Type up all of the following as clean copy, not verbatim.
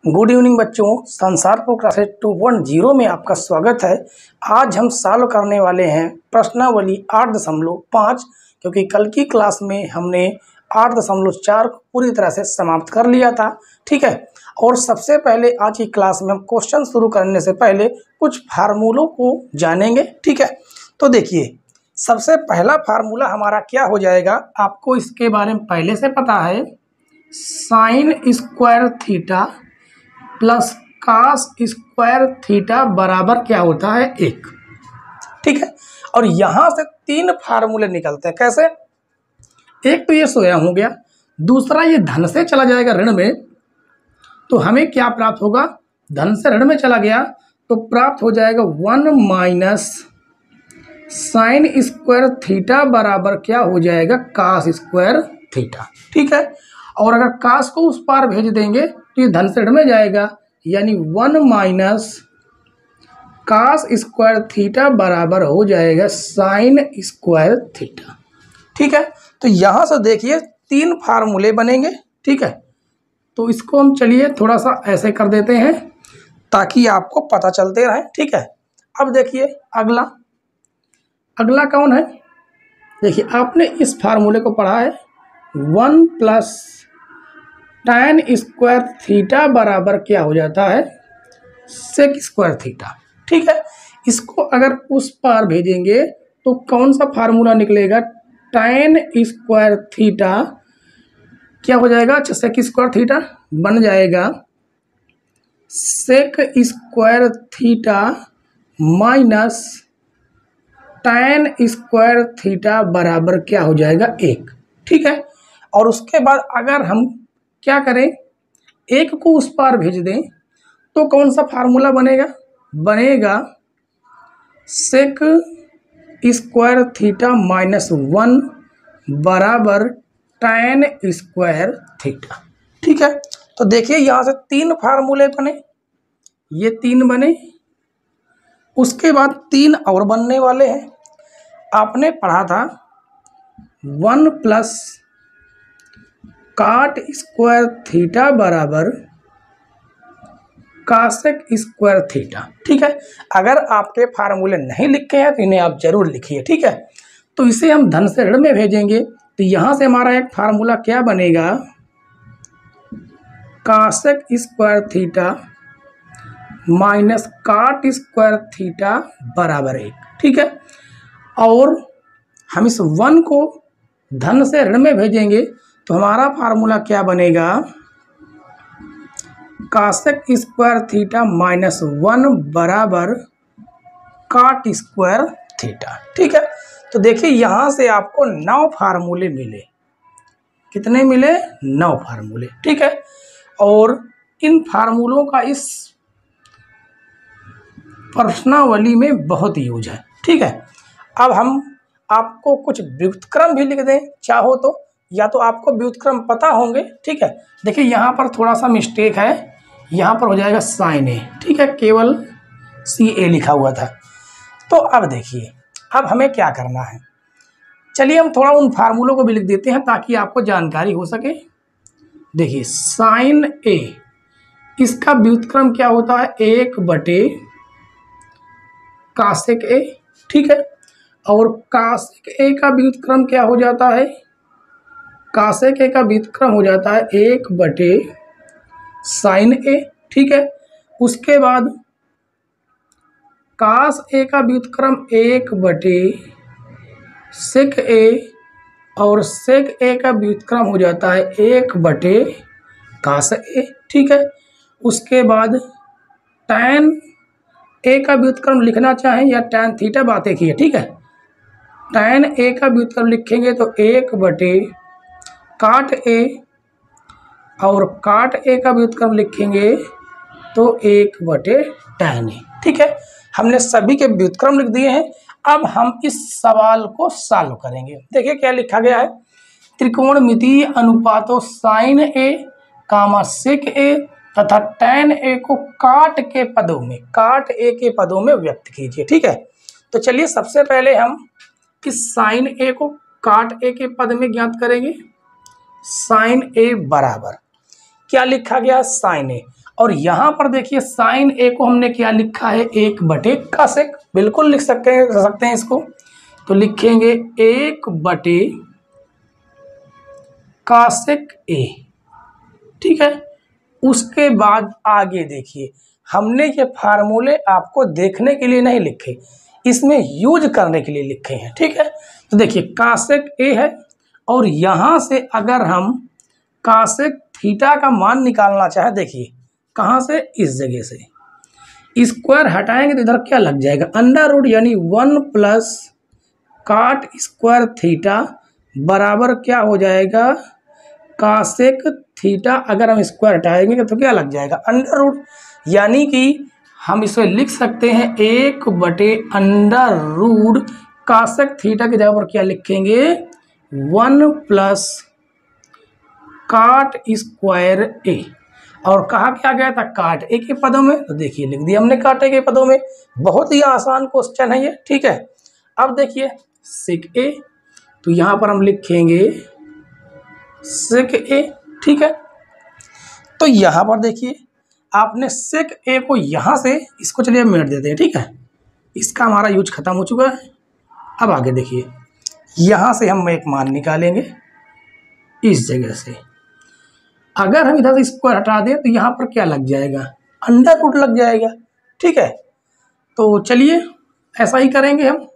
Good evening बच्चों, संसार pro classes 2.0 में आपका स्वागत है। आज हम सॉल्व करने वाले हैं प्रश्नावली 8.5, क्योंकि कल की क्लास में हमने 8.4 को पूरी तरह से समाप्त कर लिया था। ठीक है, और सबसे पहले आज की क्लास में हम क्वेश्चन शुरू करने से पहले कुछ फार्मूलों को जानेंगे। ठीक है, तो देखिए सबसे पहला फार्मूला हमारा क्या हो जाएगा, आपको इसके बारे में पहले से पता है। Sine square theta plus cos square theta बराबर क्या होता है 1। ठीक है, और यहां से 3 फार्मूले निकलते हैं। कैसे? एक तो ये स्वयं हो गया, दूसरा ये धन से चला जाएगा ऋण में, तो हमें क्या प्राप्त होगा, धन से ऋण में चला गया तो प्राप्त हो जाएगा 1 माइनस साइन स्क्वायर थीटा बराबर क्या हो जाएगा कास स्क्वायर थीटा। ठीक है, और अगर कास को उस पार भेज देंगे तो ये धन से ऋण में जाएगा, यानी 1 माइनस कास स्क्वायर थीटा बराबर हो जाएगा साइन स्क्वायर थीटा। ठीक है, तो यहाँ से देखिए 3 फार्मूले बनेंगे। ठीक है, तो इसको हम चलिए थोड़ा सा ऐसे कर देते हैं ताकि आपको पता चलते रहे। ठीक है, अब देखिए अगला कौन है। देखिए आपने इस फार्मूले को पढ़ा है, 1 प्लस tan स्क्वायर थीटा बराबर क्या हो जाता है सेक स्क्वायर थीटा। ठीक है, इसको अगर उस पार भेजेंगे तो कौन सा फार्मूला निकलेगा, tan स्क्वायर थीटा क्या हो जाएगा, अच्छा सेक स्क्वायर थीटा बन जाएगा sec square theta minus tan square theta बराबर क्या हो जाएगा 1। ठीक है, और उसके बाद अगर हम क्या करें, 1 को उस पार भेज दें तो कौन सा फार्मूला बनेगा सेक स्क्वायर थीटा माइनस 1 बराबर tan स्क्वायर थीटा। ठीक है, तो देखिए यहाँ से 3 फार्मूले बने, ये 3 बने, उसके बाद 3 और बनने वाले हैं। आपने पढ़ा था 1 प्लस काट स्क्वायर थीटा बराबर कासेक स्क्वायर थीटा। ठीक है, अगर आपके फार्मूले नहीं लिखे हैं तो इन्हें आप जरूर लिखिए। ठीक है, तो इसे हम धन से ऋण में भेजेंगे तो यहाँ से हमारा एक फार्मूला क्या बनेगा, cosec square theta minus cot square theta बराबर 1। ठीक है, और हम इस 1 को धन से ऋण में भेजेंगे तो हमारा फार्मूला क्या बनेगा, कासेक स्क्वायर थीटा माइनस 1 बराबर काट स्क्वायर थीटा। ठीक है, तो देखिए यहाँ से आपको 9 फार्मूले मिले। कितने मिले? 9 फार्मूले। ठीक है, और इन फार्मूलों का इस प्रश्नावली में बहुत यूज है। ठीक है, अब हम आपको कुछ व्युत्क्रम भी लिख दें चाहो तो, या तो आपको व्युत्क्रम पता होंगे। ठीक है, देखिए यहाँ पर थोड़ा सा मिस्टेक है, यहाँ पर हो जाएगा साइन ए। ठीक है, केवल CA लिखा हुआ था। तो अब देखिए अब हमें क्या करना है, चलिए हम थोड़ा उन फार्मूलों को भी लिख देते हैं ताकि आपको जानकारी हो सके। देखिए साइन ए, इसका व्युत्क्रम क्या होता है, 1 बटे कासेक ए। ठीक है, और कासेक ए का व्युत्क्रम क्या हो जाता है, कासेक ए का व्युत्क्रम हो जाता है 1 बटे साइन ए। ठीक है, उसके बाद कास ए का व्युत्क्रम 1 बटे सेक ए, और सेक ए का व्युत्क्रम हो जाता है 1 बटे कास ए। ठीक है, उसके बाद tan ए का व्युत्क्रम लिखना चाहें या tan थीटा, बात एक ही है। ठीक है, tan ए का व्युत्क्रम लिखेंगे तो 1 बटे काट ए, और काट ए का व्युत्क्रम लिखेंगे तो 1 बटे tan ए। ठीक है, हमने सभी के व्युत्क्रम लिख दिए हैं। अब हम इस सवाल को सॉल्व करेंगे। देखिए क्या लिखा गया है, त्रिकोणमितीय अनुपातों साइन ए कामा सेक ए तथा tan ए को काट ए के पदों में व्यक्त कीजिए। ठीक है, तो चलिए सबसे पहले हम इस साइन ए को काट ए के पद में ज्ञात करेंगे। साइन ए बराबर क्या लिखा गया, साइन ए, और यहाँ पर देखिए साइन ए को हमने क्या लिखा है, 1/cos, बिल्कुल लिख सकते हैं इसको। तो लिखेंगे 1/cos ए, ठीक है। उसके बाद आगे देखिए, हमने ये फार्मूले आपको देखने के लिए नहीं लिखे, इसमें यूज करने के लिए लिखे हैं, ठीक है। तो देखिए cos ए है, और यहाँ से अगर हम cos थीटा का मान निकालना चाहे, देखिए कहाँ से, इस जगह से स्क्वायर हटाएंगे तो इधर क्या लग जाएगा, अंडर रूट, यानी 1 + cot स्क्वायर थीटा बराबर क्या हो जाएगा, cos थीटा। अगर हम स्क्वायर हटाएंगे तो क्या लग जाएगा, अंडर रूट, यानी कि हम इसे लिख सकते हैं 1/√, cos थीटा की जगह पर क्या लिखेंगे, 1 + cot स्क्वायर ए। और कहा क्या गया था, cot ए के पदों में, तो देखिए लिख दिया हमने cot ए के पदों में। बहुत ही आसान क्वेश्चन है ये, ठीक है। अब देखिए sec ए, तो यहाँ पर हम लिखेंगे sec ए, ठीक है। तो यहाँ पर देखिए आपने sec ए को यहाँ से, इसको चलिए मेट देते हैं, ठीक है। इसका हमारा यूज खत्म हो चुका है। अब आगे देखिए, यहाँ से हम एक मान निकालेंगे इस जगह से। अगर हम इधर से स्क्वायर हटा दें तो यहाँ पर क्या लग जाएगा, अंडर रूट लग जाएगा, ठीक है। तो चलिए ऐसा ही करेंगे हम, तो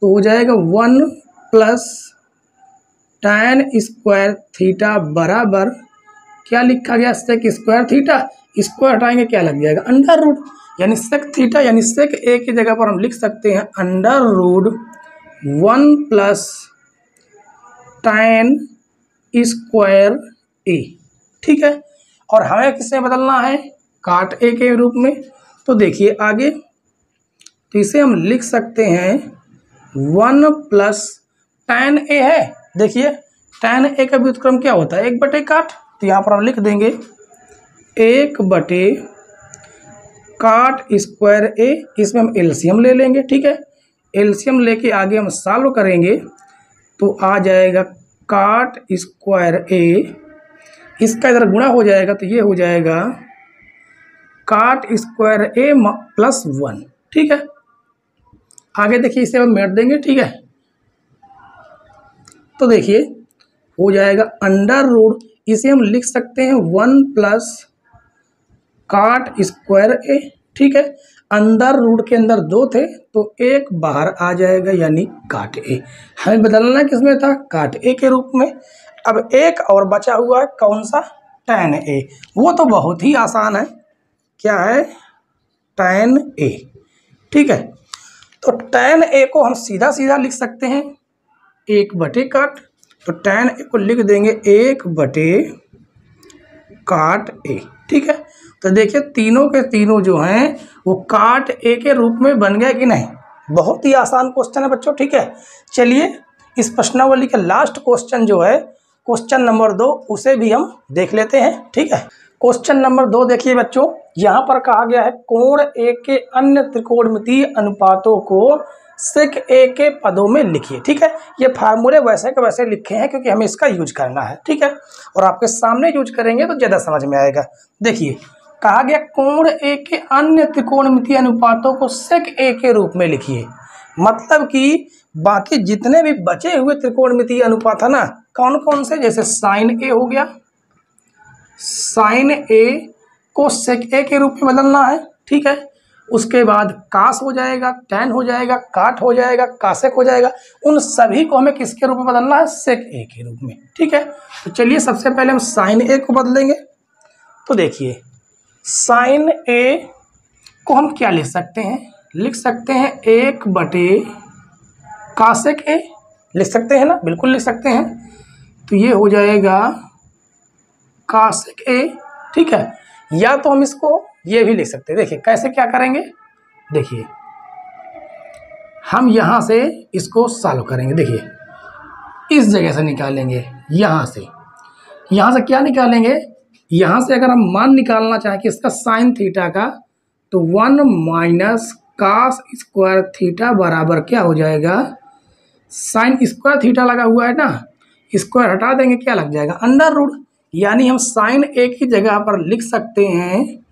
हो जाएगा 1 + tan स्क्वायर थीटा बराबर क्या लिखा गया, सेक स्क्वायर थीटा, स्क्वायर हटाएंगे क्या लग जाएगा, अंडर रूट, यानी सेक थीटा, यानी सेक ए की जगह पर हम लिख सकते हैं अंडर रूट 1 + tan स्क्वायर ए, ठीक है। और हमें किससे बदलना है, cot ए के रूप में। तो देखिए आगे, तो इसे हम लिख सकते हैं 1 + tan ए है, देखिए tan ए का व्युत्क्रम क्या होता है, 1/cot। तो यहाँ पर हम लिख देंगे 1/cot स्क्वायर ए, इसमें हम एलसीएम ले लेंगे, ठीक है। एलसीएम लेके आगे हम सॉल्व करेंगे तो आ जाएगा cot स्क्वायर ए, इसका इधर गुणा हो जाएगा तो ये हो जाएगा cot स्क्वायर ए + 1, ठीक है। आगे देखिए इसे हम मेट देंगे, ठीक है। तो देखिए हो जाएगा अंडर रूट, इसे हम लिख सकते हैं 1 + cot स्क्वायर ए, ठीक है। अंदर रूट के अंदर 2 थे तो 1 बाहर आ जाएगा, यानी cot ए। हमें बदलना किसमें था, cot ए के रूप में। अब एक और बचा हुआ है, कौन सा, tan ए, वो तो बहुत ही आसान है, क्या है, tan ए, ठीक है। तो tan ए को हम सीधा सीधा लिख सकते हैं 1/cot, तो tan ए को लिख देंगे 1/cot ए, ठीक है। तो देखिए तीनों के तीनों जो हैं वो cot ए के रूप में बन गए कि नहीं। बहुत ही आसान क्वेश्चन है बच्चों, ठीक है। चलिए इस प्रश्नावली का लास्ट क्वेश्चन जो है, क्वेश्चन नंबर 2, उसे भी हम देख लेते हैं, ठीक है। क्वेश्चन नंबर 2 देखिए बच्चों, यहाँ पर कहा गया है कोण ए के अन्य त्रिकोणमितीय अनुपातों को सेक ए के पदों में लिखिए, ठीक है। ये फार्मूले वैसे के वैसे लिखे हैं क्योंकि हमें इसका यूज करना है, ठीक है। और आपके सामने यूज करेंगे तो ज़्यादा समझ में आएगा। देखिए कहा गया कोण ए के अन्य त्रिकोणमितीय अनुपातों को सेक ए के रूप में लिखिए, मतलब कि बाकी जितने भी बचे हुए त्रिकोणमितीय अनुपात है ना, कौन कौन से, जैसे साइन ए हो गया, साइन ए को सेक ए के रूप में बदलना है, ठीक है। उसके बाद कास हो जाएगा, टैन हो जाएगा, काट हो जाएगा, कासेक हो जाएगा, उन सभी को हमें किसके रूप में बदलना है, सेक ए के रूप में, ठीक है। तो चलिए सबसे पहले हम साइन ए को बदलेंगे। तो देखिए साइन ए को हम क्या लिख सकते हैं, लिख सकते हैं 1/कासेक ए, लिख सकते हैं ना, बिल्कुल लिख सकते हैं। तो ये हो जाएगा कासेक ए, ठीक है। या तो हम इसको ये भी लिख सकते हैं, देखिए कैसे क्या करेंगे, देखिए हम यहाँ से इसको सॉल्व करेंगे, देखिए इस जगह से निकालेंगे, यहाँ से क्या निकालेंगे, यहाँ से अगर हम मान निकालना चाहें कि इसका साइन थीटा का, तो 1 - कास स्क्वायर थीटा बराबर क्या हो जाएगा, साइन स्क्वायर थीटा लगा हुआ है ना, स्क्वायर हटा देंगे क्या लग जाएगा, अंडर रूट, यानी हम साइन ए की जगह पर लिख सकते हैं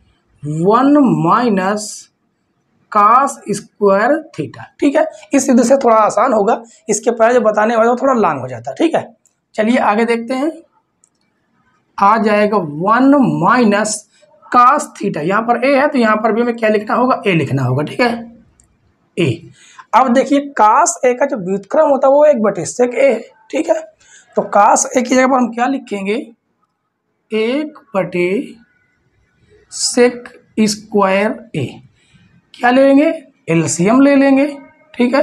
1 माइनस कास स्क्वायर थीटा। ठीक है, इस विधि से थोड़ा आसान होगा, इसके पहले जो बताने वाले वो थोड़ा लॉन्ग हो जाता है। ठीक है, चलिए आगे देखते हैं। आ जाएगा 1 माइनस कास थीटा, यहाँ पर ए है तो यहाँ पर भी हमें क्या लिखना होगा, ए लिखना होगा। ठीक है, ए। अब देखिए कास ए का जो व्युत्क्रम होता है वो 1/sec ए है। ठीक है, तो कास ए की जगह पर हम क्या लिखेंगे, 1/sec स्क्वायर ए। क्या ले लेंगे, एलसीएम ले लेंगे। ठीक है,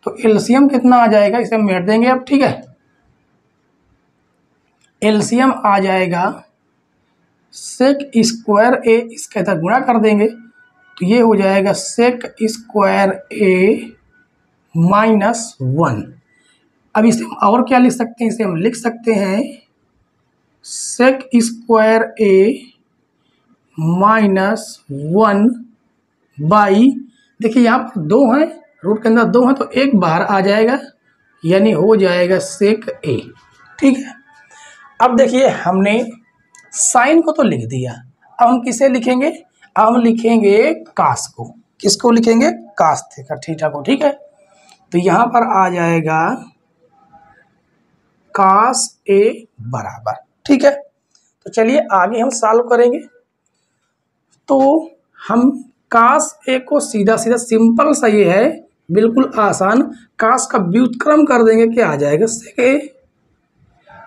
तो एलसीएम कितना आ जाएगा, इसे हम मेट देंगे अब। ठीक है, एलसीएम आ जाएगा सेक स्क्वायर ए, इसके साथ गुणा कर देंगे तो ये हो जाएगा सेक स्क्वायर ए -1। अब इसे हम और क्या लिख सकते हैं, इसे हम लिख सकते हैं सेक स्क्वायर ए -1 बाई, देखिए यहाँ पर 2 हैं, रूट के अंदर 2 हैं तो एक बाहर आ जाएगा, यानी हो जाएगा सेक ए। ठीक है, अब देखिए हमने साइन को तो लिख दिया, अब हम किसे लिखेंगे, अब हम लिखेंगे कास को। किसको लिखेंगे, कास थीटा को। ठीक है, तो यहाँ पर आ जाएगा कास ए बराबर। ठीक है, तो चलिए आगे हम सॉल्व करेंगे। तो हम कास ए को सीधा सीधा सिंपल सा ये है, बिल्कुल आसान, कास का व्युत्क्रम कर देंगे, क्या आ जाएगा, सेक ए।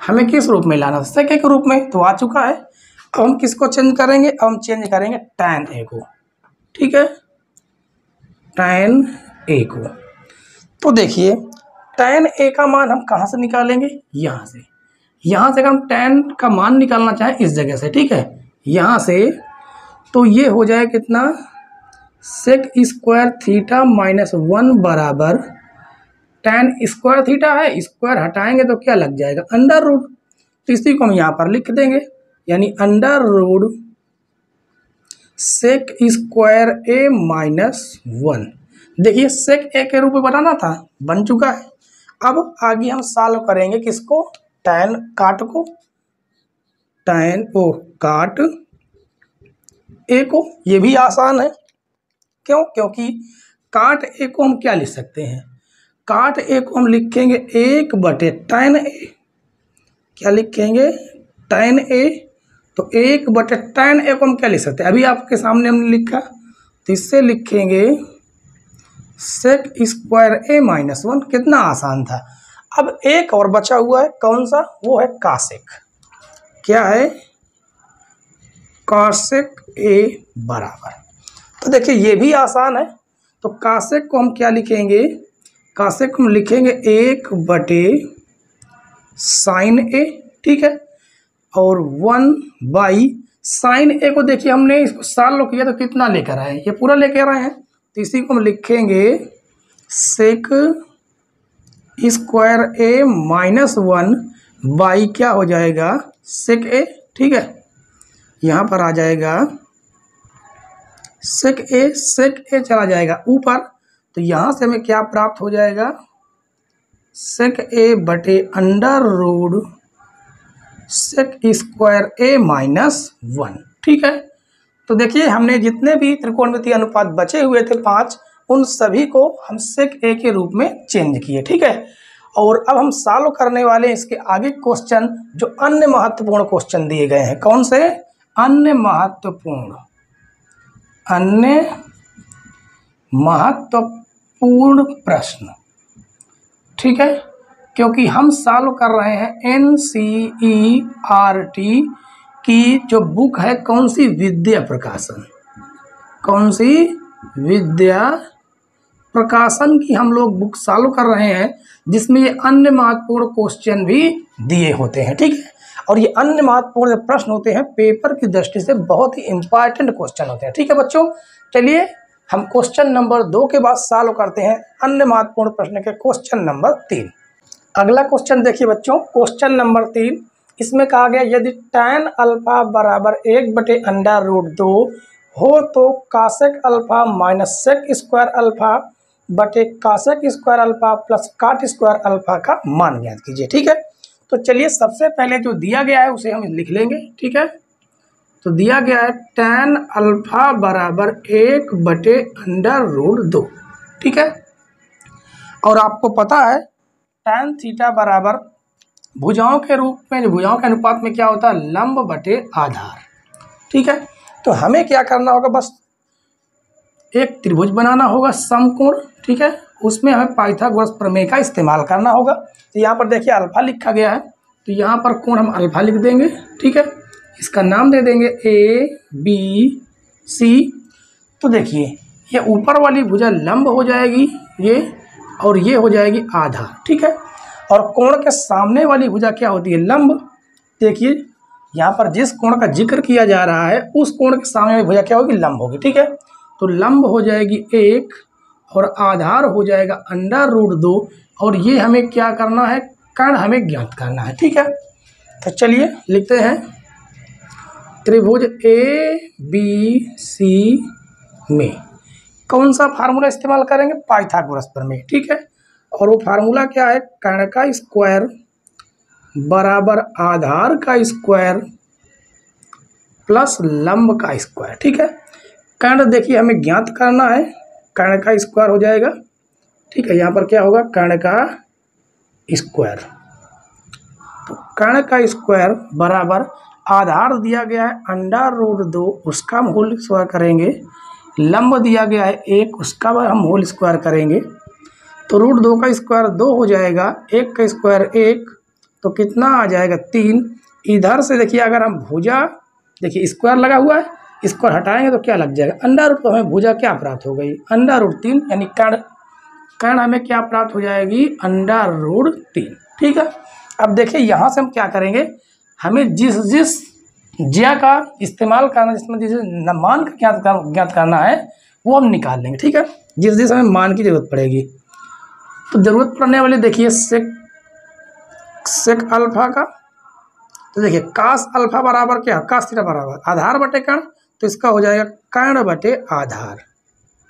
हमें किस रूप में लाना, सेक ए के रूप में, तो आ चुका है। अब हम किसको चेंज करेंगे, अब हम चेंज करेंगे टैन ए को। ठीक है, टैन ए को। तो देखिए टैन ए का मान हम कहाँ से निकालेंगे, यहाँ से। यहाँ से अगर हम टैन का मान निकालना चाहें इस जगह से, ठीक है, यहाँ से, तो ये हो जाए कितना, सेक स्क्वायर थीटा -1 बराबर टैन स्क्वायर थीटा है, स्क्वायर हटाएंगे तो क्या लग जाएगा, अंडर रूट। तो इसी को हम यहाँ पर लिख देंगे, यानी अंडर रूट सेक स्क्वायर ए -1। देखिए सेक ए के रूप में बनाना था, बन चुका है। अब आगे हम सॉल्व करेंगे किसको, टैन काट को, टैन ओ काट ए को। ये भी आसान है, क्यों, क्योंकि काट ए को हम क्या लिख सकते हैं, काट ए को हम लिखेंगे 1/टैन ए। क्या लिखेंगे, टैन ए, तो 1/टैन ए को हम क्या लिख सकते हैं, अभी आपके सामने हमने लिखा, तो इससे लिखेंगे सेक स्क्वायर ए -1। कितना आसान था। अब एक और बचा हुआ है, कौन सा, वो है कासेक। क्या है, कासेक ए बराबर, तो देखिए ये भी आसान है। तो कासेक को हम क्या लिखेंगे, कासेक को हम लिखेंगे 1/साइन ए। ठीक है, और 1/साइन ए को देखिए हमने इसको सॉल्व किया तो कितना लेकर आए, ये पूरा लेकर आए हैं, तो इसी को हम लिखेंगे सेक स्क्वायर ए -1 बाई क्या हो जाएगा, सेक ए। ठीक है, यहाँ पर आ जाएगा सेक ए चला जाएगा ऊपर, तो यहाँ से हमें क्या प्राप्त हो जाएगा, सेक ए बटे अंडर रूट सेक स्क्वायर ए -1। ठीक है, तो देखिए हमने जितने भी त्रिकोणमितीय अनुपात बचे हुए थे 5, उन सभी को हम सेक ए के रूप में चेंज किए। ठीक है, और अब हम सॉल्व करने वाले हैं इसके आगे क्वेश्चन, जो अन्य महत्वपूर्ण क्वेश्चन दिए गए हैं। कौन से, अन्य महत्वपूर्ण प्रश्न। ठीक है, क्योंकि हम सॉल्व कर रहे हैं NCERT की जो बुक है, कौन सी, विद्या प्रकाशन। कौन सी, विद्या प्रकाशन की हम लोग बुक सॉल्व कर रहे हैं, जिसमें ये अन्य महत्वपूर्ण क्वेश्चन भी दिए होते हैं। ठीक है, और ये अन्य महत्वपूर्ण प्रश्न होते हैं, पेपर की दृष्टि से बहुत ही इंपॉर्टेंट क्वेश्चन होते हैं। ठीक है बच्चों, चलिए हम क्वेश्चन नंबर 2 के बाद सॉल्व करते हैं अन्य महत्वपूर्ण प्रश्न के क्वेश्चन नंबर 3। अगला क्वेश्चन देखिए बच्चों, क्वेश्चन नंबर 3, इसमें कहा गया यदि tan अल्फा बराबर 1/√2 हो तो cosec alpha minus sec square alpha बटे cosec square alpha plus cot square alpha का मान ज्ञात कीजिए। ठीक है, तो चलिए सबसे पहले जो दिया गया है उसे हम लिख लेंगे, ठीक है। तो दिया गया है tan अल्फा बराबर 1/√2, ठीक है। और आपको पता है tan थीटा बराबर भुजाओं के रूप में, भुजाओं के अनुपात में क्या होता है, लंब बटे आधार, ठीक है। तो हमें क्या करना होगा, बस एक त्रिभुज बनाना होगा समकोण, ठीक है। उसमें हमें पाइथागोरस प्रमेय का इस्तेमाल करना होगा। तो यहाँ पर देखिए अल्फा लिखा गया है, तो यहाँ पर कोण हम अल्फा लिख देंगे, ठीक है। इसका नाम दे देंगे ABC। तो देखिए ये ऊपर वाली भुजा लंब हो जाएगी ये, और ये हो जाएगी आधार, ठीक है। और कोण के सामने वाली भुजा क्या होती है, लंब। देखिए यहाँ पर जिस कोण का जिक्र किया जा रहा है उस कोण के सामने वाली भुजा क्या होगी, लंब होगी, ठीक है। तो लंब हो जाएगी 1 और आधार हो जाएगा √2। और ये हमें क्या करना है, कर्ण हमें ज्ञात करना है, ठीक है। तो चलिए लिखते हैं त्रिभुज ABC में कौन सा फार्मूला इस्तेमाल करेंगे, पाइथागोरस प्रमेय, ठीक है। और वो फार्मूला क्या है, कर्ण का स्क्वायर बराबर आधार का स्क्वायर प्लस लंब का स्क्वायर, ठीक है। कर्ण देखिए हमें ज्ञात करना है, कर्ण का स्क्वायर हो जाएगा, ठीक है। यहाँ पर क्या होगा, कर्ण का स्क्वायर। तो कर्ण का स्क्वायर बराबर आधार दिया गया है √2, उसका हम होल स्क्वायर करेंगे। लंब दिया गया है 1, उसका हम होल स्क्वायर करेंगे। तो √2 का स्क्वायर 2 हो जाएगा, 1 का स्क्वायर 1, तो कितना आ जाएगा 3। इधर से देखिए अगर हम भुजा, देखिए स्क्वायर लगा हुआ है, स्क्वायर हटाएंगे तो क्या लग जाएगा, अंडा रूट। तो हमें भुजा क्या प्राप्त हो गई, √3, यानी कर्ण हमें क्या प्राप्त हो जाएगी, √3, ठीक है। अब देखिए यहाँ से हम क्या करेंगे, हमें जिस ज्या का इस्तेमाल करना, जिसमें जिस मान का ज्ञात करना है वो हम निकाल लेंगे, ठीक है। जिस हमें मान की जरूरत पड़ेगी, तो जरूरत पड़ने वाली देखिए सेक अल्फा का। तो देखिए कास अल्फा बराबर क्या, कास थीटा बराबर आधार बटे कर्ण, तो इसका हो जाएगा कर्ण बटे आधार,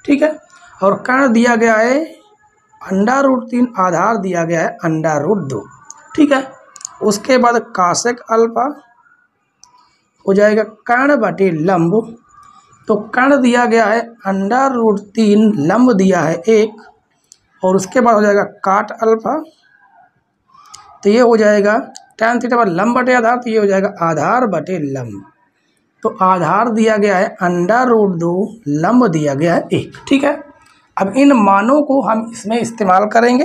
ठीक है। और कर्ण दिया गया है √3, आधार दिया गया है √2, ठीक है। उसके बाद कासेक अल्फा हो जाएगा कर्ण बटे लंब। तो कर्ण दिया गया है √3, लंब दिया है 1, और उसके बाद हो जाएगा काट अल्फा। तो ये हो जाएगा tan थीटा पर लंब बटे आधार, तो ये हो जाएगा आधार बटे लंब। तो आधार दिया गया है √2, लंब दिया गया है 1, ठीक है। अब इन मानों को हम इसमें इस्तेमाल करेंगे।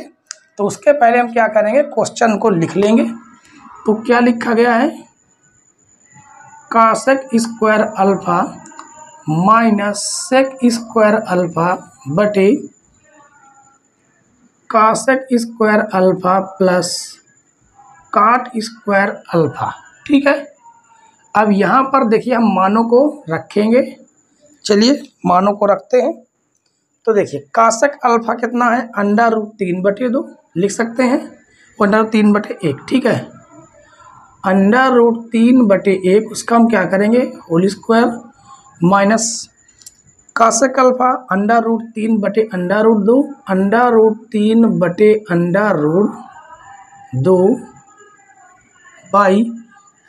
तो उसके पहले हम क्या करेंगे, क्वेश्चन को लिख लेंगे। तो क्या लिखा गया है, cosec square alpha minus sec square alpha बटे cosec square alpha plus cot square alpha, ठीक है। अब यहाँ पर देखिए हम मानों को रखेंगे, चलिए मानों को रखते हैं। तो देखिए कासेक अल्फा कितना है, √3/2 लिख सकते हैं, √3/1, ठीक है। √3/1 उसका हम क्या करेंगे, whole square minus cosec alpha √3/√2, √3/√2 by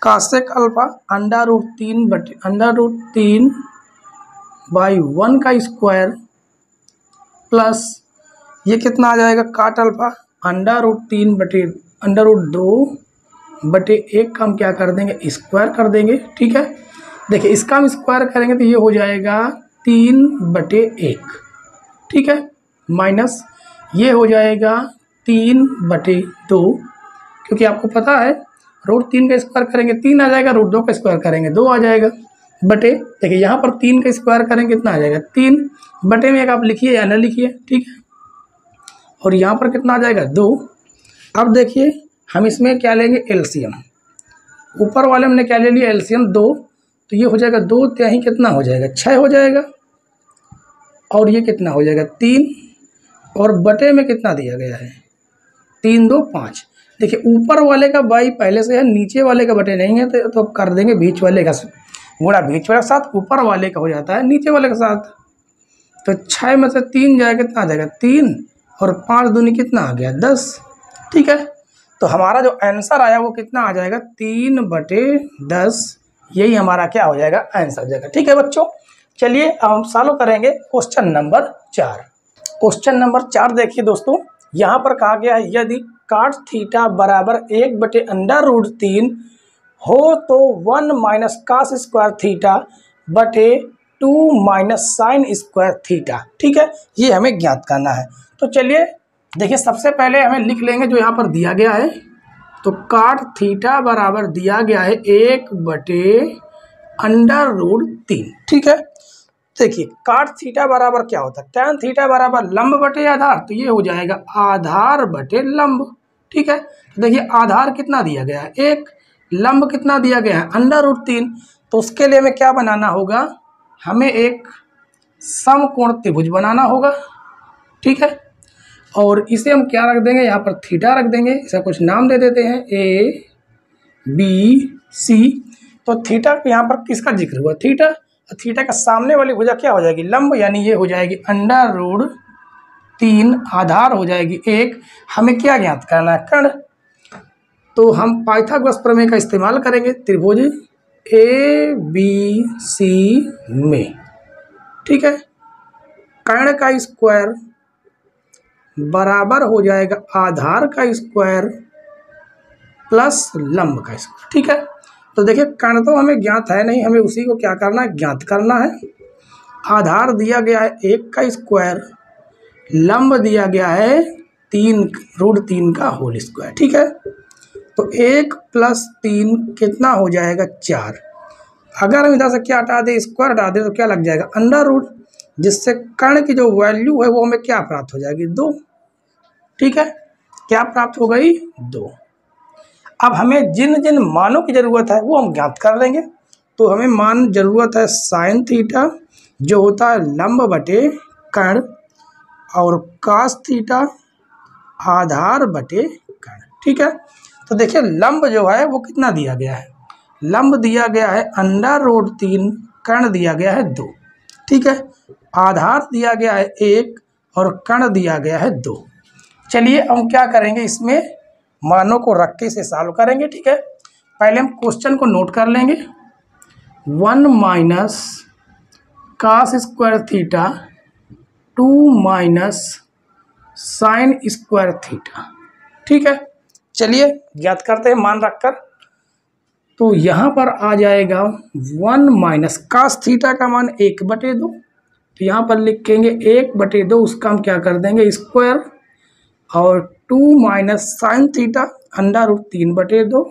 cosec alpha √3/1 का स्क्वायर प्लस ये कितना आ जाएगा, काट अल्फा √3/√2/1 का हम क्या कर देंगे, स्क्वायर कर देंगे, ठीक है। देखिए इसका हम स्क्वायर करेंगे तो ये हो जाएगा 3/1, ठीक है, माइनस ये हो जाएगा 3/2, क्योंकि आपको पता है √3 का स्क्वायर करेंगे 3 आ जाएगा, √2 का स्क्वायर करेंगे 2 आ जाएगा, बटे देखिए यहाँ पर 3 का स्क्वायर करेंगे कितना आ जाएगा 3, बटे में एक आप लिखिए या न लिखिए, ठीक है। और यहाँ पर कितना आ जाएगा 2। अब देखिए हम इसमें क्या लेंगे, एलसीएम। ऊपर वाले हमने क्या ले लिया, एलसीएम 2, तो ये हो जाएगा 2 त्याही कितना हो जाएगा 6 हो जाएगा, और ये कितना हो जाएगा 3, और बटे में कितना दिया गया है 3 2 5। देखिए ऊपर वाले का बाई पहले से है, नीचे वाले का बटे नहीं है, तो कर देंगे बीच वाले का गुणा बीच वाले के साथ, ऊपर वाले का हो जाता है नीचे वाले के साथ। तो 6 में से 3 जाएगा कितना आ जाएगा 3, और 5 दूनी कितना आ गया 10, ठीक है। तो हमारा जो आंसर आया वो कितना आ जाएगा 3/10। यही हमारा क्या हो जाएगा आंसर हो जाएगा। ठीक है बच्चों, चलिए अब हम सॉल्व करेंगे क्वेश्चन नंबर 4। क्वेश्चन नंबर 4 देखिए दोस्तों, यहाँ पर कहा गया है यदि cot थीटा बराबर 1/√3 हो तो 1 माइनस cos स्क्वायर थीटा बटे 2 माइनस साइन स्क्वायर थीटा। ठीक है, ये हमें ज्ञात करना है। तो चलिए देखिए, सबसे पहले हमें लिख लेंगे जो यहाँ पर दिया गया है। तो cot थीटा बराबर दिया गया है 1/√3। ठीक है, देखिए cot थीटा बराबर क्या होता है, tan थीटा बराबर लंब बटे आधार, तो ये हो जाएगा आधार बटे लंब। ठीक है, तो देखिए आधार कितना दिया गया है 1, लंब कितना दिया गया है √3। तो उसके लिए हमें क्या बनाना होगा, हमें एक समकोण त्रिभुज बनाना होगा। ठीक है, और इसे हम क्या रख देंगे, यहाँ पर थीटा रख देंगे, इसका कुछ नाम दे देते हैं ABC। तो थीटा यहाँ पर किसका जिक्र हुआ, थीटा। थीटा का सामने वाली भुजा क्या हो जाएगी, लंब, यानी ये हो जाएगी √3, आधार हो जाएगी 1। हमें क्या ज्ञात करना है, कर्ण। तो हम पाइथागोरस प्रमेय का इस्तेमाल करेंगे त्रिभुज ABC में। ठीक है, कर्ण का स्क्वायर बराबर हो जाएगा आधार का स्क्वायर प्लस लंब का स्क्वायर। ठीक है, तो देखिए कर्ण तो हमें ज्ञात है नहीं, हमें उसी को क्या करना है, ज्ञात करना है। आधार दिया गया है 1 का स्क्वायर, लंब दिया गया है 3√3 का होल स्क्वायर। ठीक है, तो 1 + 3 कितना हो जाएगा 4। अगर हम इधर से क्या हटा दें, स्क्वायर हटा दें, तो क्या लग जाएगा √, जिससे कर्ण की जो वैल्यू है वो हमें क्या प्राप्त हो जाएगी 2। ठीक है, क्या प्राप्त हो गई 2। अब हमें जिन जिन मानों की ज़रूरत है वो हम ज्ञात कर लेंगे। तो हमें मान ज़रूरत है साइन थीटा जो होता है लंब बटे कर्ण, और cos थीटा आधार बटे कर्ण। ठीक है, तो देखिए लंब जो है वो कितना दिया गया है, लंब दिया गया है √3, कर्ण दिया गया है 2। ठीक है, आधार दिया गया है 1 और कर्ण दिया गया है 2। चलिए हम क्या करेंगे, इसमें मानों को रख के इसे सॉल्व करेंगे। ठीक है, पहले हम क्वेश्चन को नोट कर लेंगे। 1 minus cos square theta 2 minus sign square theta. ठीक है, चलिए ज्ञात करते हैं मान रखकर। तो यहाँ पर आ जाएगा 1 माइनस cos थीटा का मान 1/2, तो यहाँ पर लिखेंगे 1/2, उसका हम क्या कर देंगे स्क्वायर, और 2 माइनस साइन थीटा √3/2,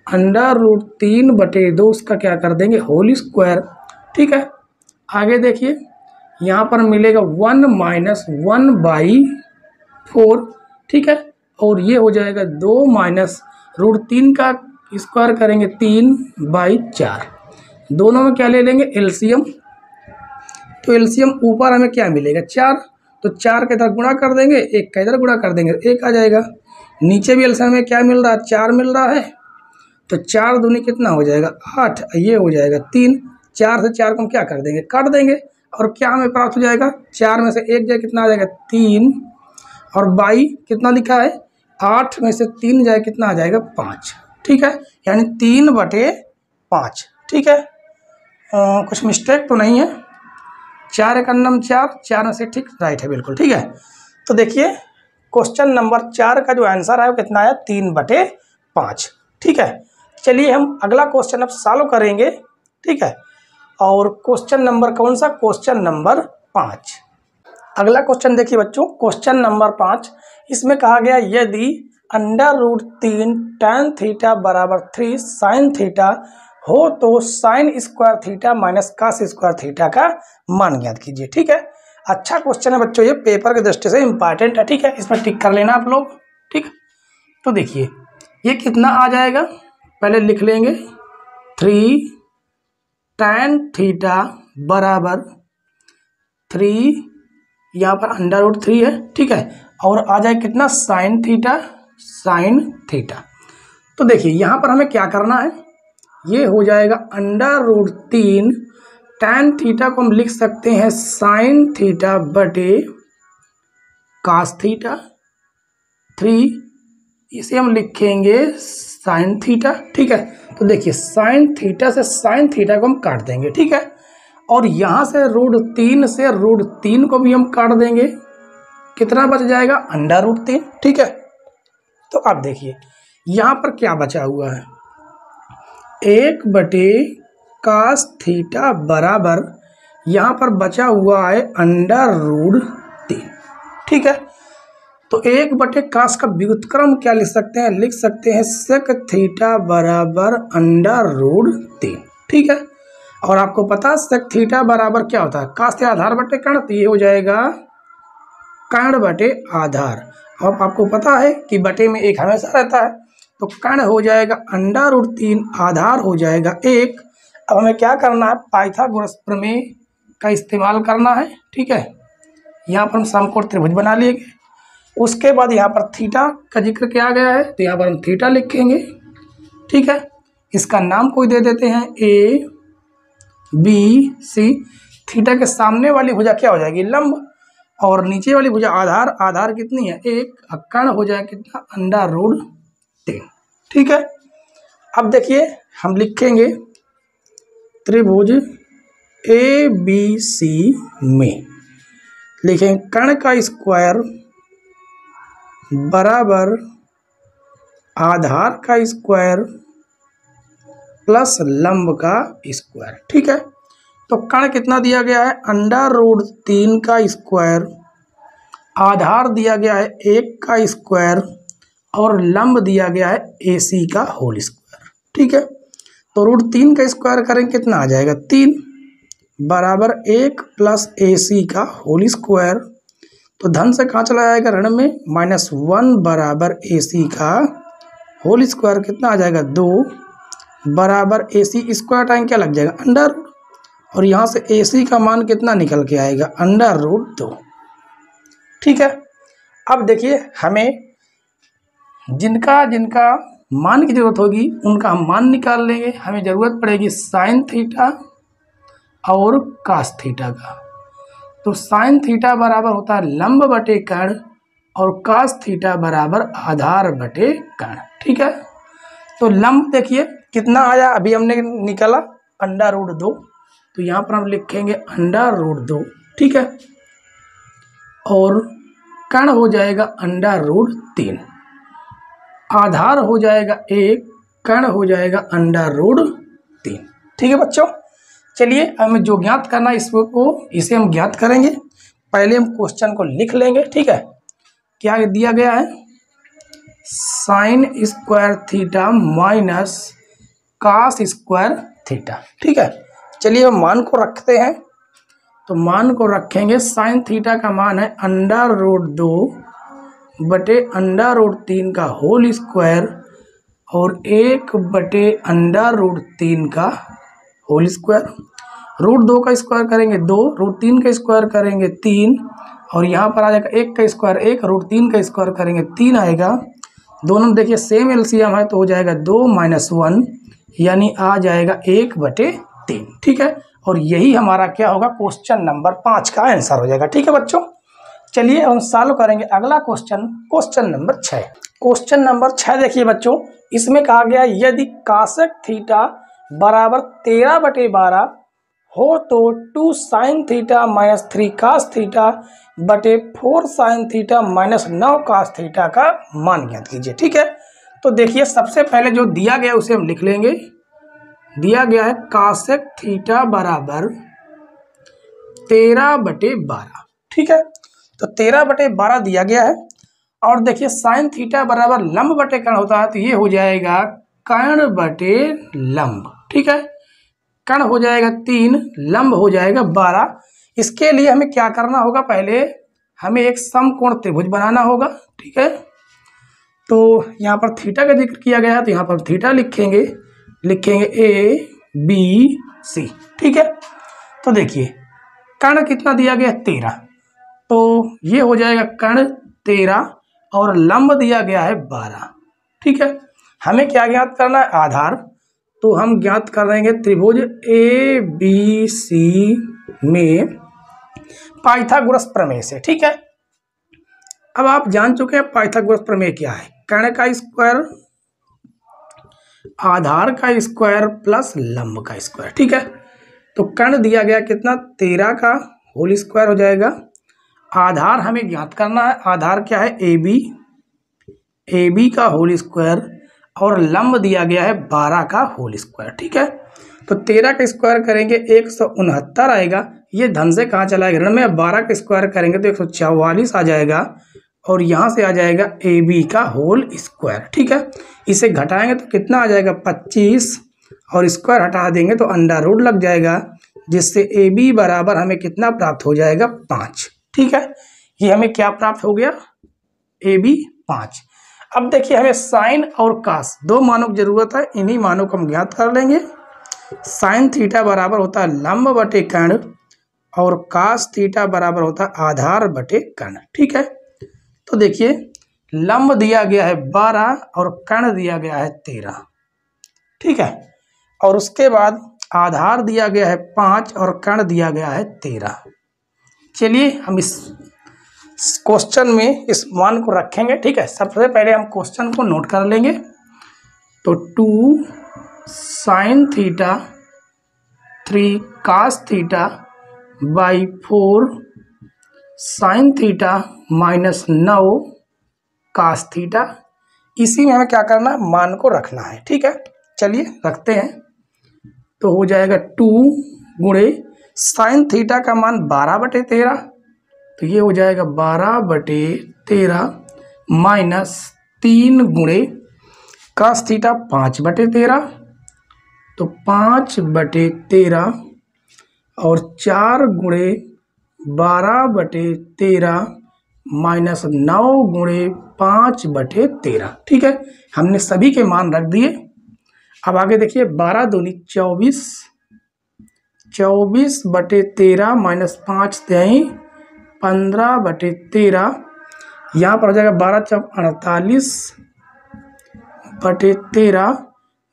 √3/2 उसका क्या कर देंगे होल स्क्वायर। ठीक है, आगे देखिए यहाँ पर मिलेगा 1 माइनस 1/4। ठीक है, और ये हो जाएगा 2 माइनस √3 का स्क्वायर करेंगे 3/4। दोनों में क्या ले लेंगे एलसीएम, तो एलसीएम ऊपर हमें क्या मिलेगा 4, तो 4 के इधर गुणा कर देंगे, 1 का इधर गुणा कर देंगे, 1 आ जाएगा। नीचे भी एलसीएम में क्या मिल रहा है 4 मिल रहा है, तो 4 दूनी कितना हो जाएगा 8, ये हो जाएगा 3। 4 से 4 को हम क्या कर देंगे काट देंगे, और क्या हमें प्राप्त हो जाएगा 4 में से 1 जाए कितना आ जाएगा 3, और बाई कितना लिखा है 8 में से 3 जाए कितना आ जाएगा 5। ठीक है, यानी 3/5। ठीक है, कुछ मिस्टेक तो नहीं है, 4 एक अन्नम 4, 4 में से ठीक राइट है बिल्कुल। ठीक है, तो देखिए क्वेश्चन नंबर 4 का जो आंसर है वो कितना आया 3/5। ठीक है, चलिए हम अगला क्वेश्चन अब सॉल्व करेंगे। ठीक है, और क्वेश्चन नंबर कौन सा, क्वेश्चन नंबर 5। अगला क्वेश्चन देखिए बच्चों, क्वेश्चन नंबर 5, इसमें कहा गया यदि √3 tan थीटा बराबर 3 साइन थीटा हो तो sign square theta minus cos square theta का मान ज्ञात कीजिए। ठीक है, अच्छा क्वेश्चन है बच्चों, ये पेपर की दृष्टि से इंपॉर्टेंट है। ठीक है, इसमें टिक कर लेना आप लोग। ठीक, तो देखिए ये कितना आ जाएगा, पहले लिख लेंगे 3 tan थीटा बराबर 3, यहाँ पर √3 है। ठीक है, और आ जाए कितना साइन थीटा, साइन थीटा। तो देखिए यहाँ पर हमें क्या करना है, ये हो जाएगा √3 tan थीटा को हम लिख सकते हैं साइन थीटा बटे cos थीटा 3, इसे हम लिखेंगे साइन थीटा। ठीक है, तो देखिए साइन थीटा से साइन थीटा को हम काट देंगे। ठीक है, और यहाँ से √3 से √3 को भी हम काट देंगे। कितना बच जाएगा? √3। ठीक है, तो अब देखिए यहाँ पर क्या बचा हुआ है, 1/cos थीटा बराबर यहाँ पर बचा हुआ है √3। ठीक है, तो 1/cos का व्युत्क्रम क्या लिख सकते हैं? लिख सकते हैं sec थीटा बराबर √3। ठीक है, और आपको पता है sec थीटा बराबर क्या होता है? cos से आधार बटे कर्ण, तो ये हो जाएगा कर्ण बटे आधार। अब आपको पता है कि बटे में एक हमेशा रहता है, तो कर्ण हो जाएगा √3, आधार हो जाएगा 1। अब हमें क्या करना है? पाइथागोरस प्रमेय का इस्तेमाल करना है। ठीक है, यहाँ पर हम समकोण त्रिभुज बना लेंगे। उसके बाद यहाँ पर थीटा का जिक्र किया गया है, तो यहाँ पर हम थीटा लिखेंगे। ठीक है, इसका नाम कोई दे देते हैं ABC। थीटा के सामने वाली भुजा क्या हो जाएगी? लंब, और नीचे वाली भुजा आधार। आधार कितनी है? 1। कर्ण हो जाएगा कितना? √3। ठीक है, अब देखिए हम लिखेंगे त्रिभुज ABC में लिखेंगे कर्ण का स्क्वायर बराबर आधार का स्क्वायर प्लस लंब का स्क्वायर। ठीक है, तो कर्ण कितना दिया गया है? √3 का स्क्वायर, आधार दिया गया है 1 का स्क्वायर, और लंब दिया गया है AC का होल स्क्वायर। ठीक है, तो √3 का स्क्वायर करेंगे कितना आ जाएगा? 3 बराबर 1 प्लस AC का होल स्क्वायर, तो धन से कहाँ चला जाएगा? ऋण में, -1 बराबर AC का होल स्क्वायर कितना आ जाएगा? 2 बराबर AC स्क्वायर टाइम क्या लग जाएगा? अंडर, और यहाँ से AC का मान कितना निकल के आएगा? √2। ठीक है, अब देखिए हमें जिनका जिनका मान की जरूरत होगी उनका हम मान निकाल लेंगे। हमें ज़रूरत पड़ेगी साइन थीटा और cos थीटा का। तो साइन थीटा बराबर होता है लंब बटे कर्ण, और cos थीटा बराबर आधार बटे कर्ण। ठीक है, तो लंब देखिए कितना आया, अभी हमने निकाला √2, तो यहाँ पर हम लिखेंगे √2। ठीक है, और कर्ण हो जाएगा √3, आधार हो जाएगा 1, कर्ण हो जाएगा √3। ठीक है बच्चों, चलिए हमें जो ज्ञात करना है इसे हम ज्ञात करेंगे। पहले हम क्वेश्चन को लिख लेंगे। ठीक है, क्या दिया गया है? Sine square theta minus cos square theta. ठीक है, चलिए हम मान को रखते हैं, तो मान को रखेंगे। साइन थीटा का मान है √2 बटे √3 का होल स्क्वायर, और 1 बटे √3 का होल स्क्वायर। √2 का स्क्वायर करेंगे 2, √3 का स्क्वायर करेंगे 3, और यहाँ पर आ जाएगा 1 का स्क्वायर 1, √3 का स्क्वायर करेंगे 3 आएगा। दोनों देखिए सेम एलसीएम है, तो हो जाएगा 2 - 1, यानी आ जाएगा 1/3। ठीक है, और यही हमारा क्या होगा? क्वेश्चन नंबर 5 का आंसर हो जाएगा। ठीक है बच्चों, चलिए हम सॉल्व करेंगे अगला question, question number 6। Question number 6 देखिए बच्चों, इसमें कहा गया यदि cosec थीटा बराबर 13/12 हो तो 2 sin थीटा -3 cos थीटा बटे 4 sin थीटा -9 cos थीटा का मान ज्ञात कीजिए। ठीक है, तो देखिए सबसे पहले जो दिया गया उसे हम लिख लेंगे। दिया गया है cosec थीटा बराबर 13/12। ठीक है, तो 13/12 दिया गया है, और देखिए साइन थीटा बराबर लंब बटे कर्ण होता है, तो ये हो जाएगा कर्ण बटे लंब। ठीक है, कर्ण हो जाएगा 3, लंब हो जाएगा 12। इसके लिए हमें क्या करना होगा? पहले हमें एक समकोण त्रिभुज बनाना होगा। ठीक है, तो यहाँ पर थीटा का जिक्र किया गया है, तो यहाँ पर थीटा लिखेंगे ABC। ठीक है, तो देखिए कर्ण कितना दिया गया? 13, तो ये हो जाएगा कर्ण 13, और लंब दिया गया है 12। ठीक है, हमें क्या ज्ञात करना है? आधार। तो हम ज्ञात कर देंगे त्रिभुज ABC में पाइथागोरस प्रमेय से। ठीक है, अब आप जान चुके हैं पाइथागोरस प्रमेय क्या है। कर्ण का स्क्वायर, आधार का स्क्वायर प्लस लंब का स्क्वायर। ठीक है, तो कर्ण दिया गया कितना 13 का होल स्क्वायर हो जाएगा। आधार हमें ज्ञात करना है, आधार क्या है ए बी का होल स्क्वायर, और लंब दिया गया है 12 का होल स्क्वायर। ठीक है, तो 13 का स्क्वायर करेंगे 169 आएगा, ये धन से कहाँ चला गया ऋण में, 12 का स्क्वायर करेंगे तो 144 आ जाएगा, और यहाँ से आ जाएगा ए बी का होल स्क्वायर। ठीक है, इसे घटाएंगे तो कितना आ जाएगा 25, और स्क्वायर हटा देंगे तो अंडर रूट लग जाएगा, जिससे ए बी बराबर हमें कितना प्राप्त हो जाएगा 5। ठीक है, ये हमें क्या प्राप्त हो गया ए बी 5। अब देखिए हमें साइन और कास दो मानों की जरूरत है, इन्हीं मानों को हम ज्ञात कर लेंगे। साइन थीटा बराबर होता है लंब बटे कर्ण, और कास थीटा बराबर होता है आधार बटे कर्ण। ठीक है, तो देखिए लंब दिया गया है 12 और कर्ण दिया गया है 13। ठीक है, और उसके बाद आधार दिया गया है 5 और कर्ण दिया गया है 13। चलिए हम इस क्वेश्चन में इस मान को रखेंगे। ठीक है, सबसे पहले हम क्वेश्चन को नोट कर लेंगे। तो 2 sine theta 3 cos theta by 4 sine theta minus 9 cos theta, इसी में हमें क्या करना है, मान को रखना है। ठीक है, चलिए रखते हैं। तो हो जाएगा 2 गुणे साइन थीटा का मान 12/13, तो ये हो जाएगा 12/13 माइनस 3 गुणे कास थीटा 5/13, तो 5/13 और 4 गुणे 12/13 माइनस 9 गुणे 5/13। ठीक है, हमने सभी के मान रख दिए। अब आगे देखिए 12 दूनी 24, 24/13 माइनस 5 तेई 15/13, यहाँ पर हो जाएगा 12 48/13,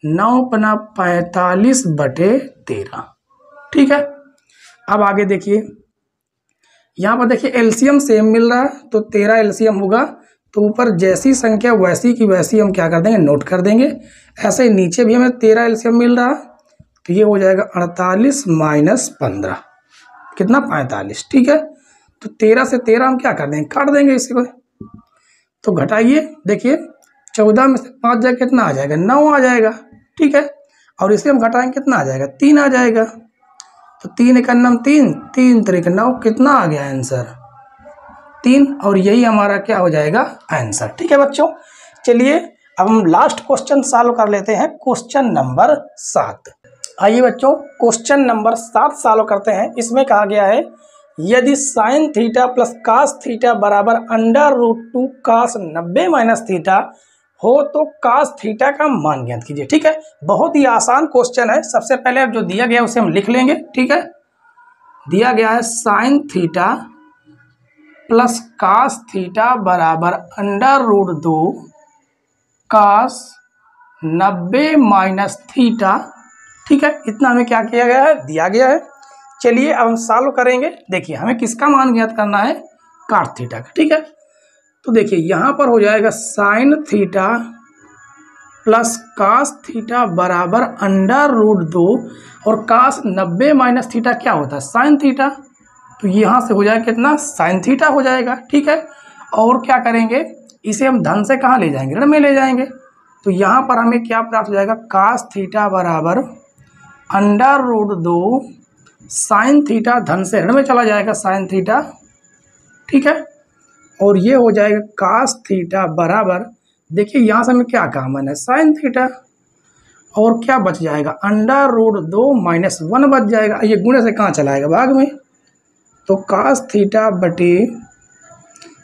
9 पना 45/13। ठीक है, अब आगे देखिए यहाँ पर देखिए एलसीएम सेम मिल रहा है, तो 13 एलसीएम होगा, तो ऊपर जैसी संख्या वैसी की वैसी हम क्या कर देंगे, नोट कर देंगे। ऐसे ही नीचे भी हमें 13 एलसीएम मिल रहा है, तो ये हो जाएगा 48 माइनस 15 कितना 45। ठीक है, तो 13 से 13 हम क्या कर देंगे, काट देंगे इसी को। तो घटाइए, देखिए 14 में से 5 जाए कितना आ जाएगा 9 आ जाएगा। ठीक है, और इसे हम घटाएंगे कितना आ जाएगा 3 आ जाएगा, तो 3 × 9 3, 3 × 9 कितना आ गया आंसर 3, और यही हमारा क्या हो जाएगा आंसर। ठीक है बच्चों, चलिए अब हम लास्ट क्वेश्चन सॉल्व कर लेते हैं, क्वेश्चन नंबर 7। आइए बच्चों क्वेश्चन नंबर 7 सॉल्व करते हैं। इसमें कहा गया है यदि sine theta plus cos theta बराबर √2 कास 90 माइनस थीटा हो तो कास थीटा का मान ज्ञात कीजिए। ठीक है, बहुत ही आसान क्वेश्चन है। सबसे पहले अब जो दिया गया है उसे हम लिख लेंगे। ठीक है, दिया गया है sine theta plus cos theta बराबर √2 कास 90 माइनस थीटा। ठीक है, इतना हमें क्या किया गया है, दिया गया है। चलिए अब हम सॉल्व करेंगे। देखिए हमें किसका मान ज्ञात करना है, काट थीटा का। ठीक है, तो देखिए यहाँ पर हो जाएगा sine theta plus cos theta बराबर √2, और कास 90 माइनस थीटा क्या होता है साइन थीटा, तो यहाँ से हो जाएगा कितना साइन थीटा हो जाएगा। ठीक है, और क्या करेंगे, इसे हम धन से कहाँ ले जाएंगे, ऋण में ले जाएंगे, तो यहाँ पर हमें क्या प्राप्त हो जाएगा, कास थीटा बराबर √2 साइन थीटा, धन से ऋण में चला जाएगा साइन थीटा। ठीक है, और ये हो जाएगा कास थीटा बराबर, देखिए यहाँ से हमें क्या कॉमन है साइन थीटा, और क्या बच जाएगा √2 माइनस 1 बच जाएगा। ये गुणे से कहाँ चलाएगा, भाग में, तो कास थीटा बटे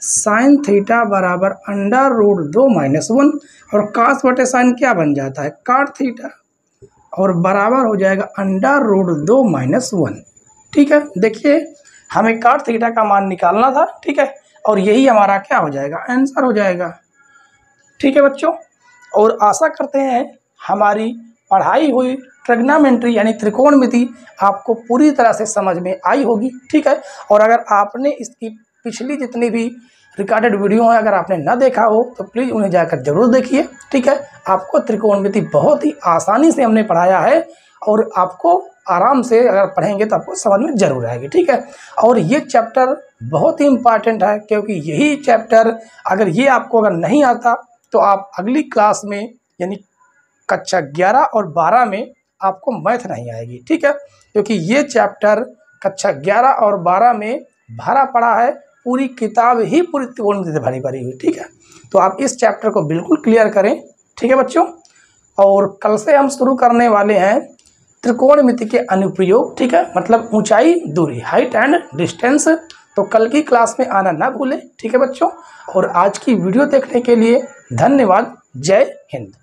साइन थीटा बराबर √2 माइनस 1, और कास बटे साइन क्या बन जाता है काट थीटा, और बराबर हो जाएगा √2 माइनस 1। ठीक है, देखिए हमें काट थीटा का मान निकालना था। ठीक है, और यही हमारा क्या हो जाएगा आंसर हो जाएगा। ठीक है बच्चों, और आशा करते हैं हमारी पढ़ाई हुई ट्रिग्नोमेट्री यानी त्रिकोणमिति आपको पूरी तरह से समझ में आई होगी। ठीक है, और अगर आपने इसकी पिछली जितनी भी रिकॉर्डेड वीडियो है, अगर आपने ना देखा हो तो प्लीज़ उन्हें जाकर जरूर देखिए। ठीक है, आपको त्रिकोणमिति बहुत ही आसानी से हमने पढ़ाया है और आपको आराम से अगर पढ़ेंगे तो आपको समझ में जरूर आएगी। ठीक है, और ये चैप्टर बहुत ही इम्पॉर्टेंट है, क्योंकि यही चैप्टर अगर ये आपको अगर नहीं आता तो आप अगली क्लास में यानी कक्षा 11 और 12 में आपको मैथ नहीं आएगी। ठीक है, क्योंकि ये चैप्टर कक्षा 11 और 12 में भरा पड़ा है, पूरी किताब ही पूरी त्रिकोणमिति से भरी भरी हुई। ठीक है, तो आप इस चैप्टर को बिल्कुल क्लियर करें। ठीक है बच्चों, और कल से हम शुरू करने वाले हैं त्रिकोणमिति के अनुप्रयोग। ठीक है, मतलब ऊंचाई दूरी, हाइट एंड डिस्टेंस। तो कल की क्लास में आना ना भूलें। ठीक है बच्चों, और आज की वीडियो देखने के लिए धन्यवाद। जय हिंद।